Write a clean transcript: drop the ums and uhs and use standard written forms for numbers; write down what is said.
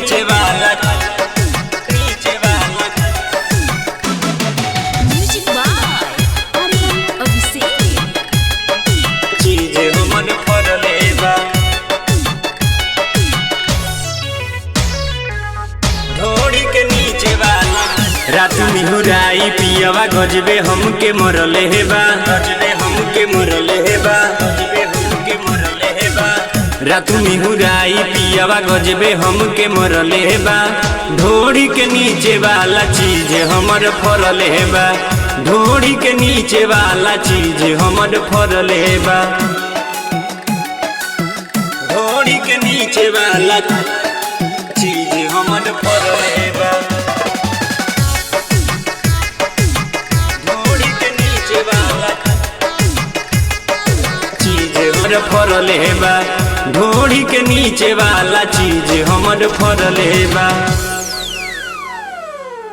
नीचे वाला music by Aryan Abhishek. चीज हमन फरले बा ढोड़ी के नीचे वाला रात मिहुराई पियवा गजबे हमके मरले हे बा गजबे हमके मरले हे बा गजबे हमके मरले हे बा रात मिहुराई पियवा गजबे हमके मरले हे बा ढोड़ी के नीचे वाला चीज हमर फरले हे बा ढोड़ी के नीचे वाला चीज हमर फरले हे बा ढोड़ी के नीचे वाला चीज हमर फरले हे बा ढोड़ी के नीचे वाला चीज हमर फरले हे बा ढोड़ी के नीचे वाला चीज हमर फरले हे बा।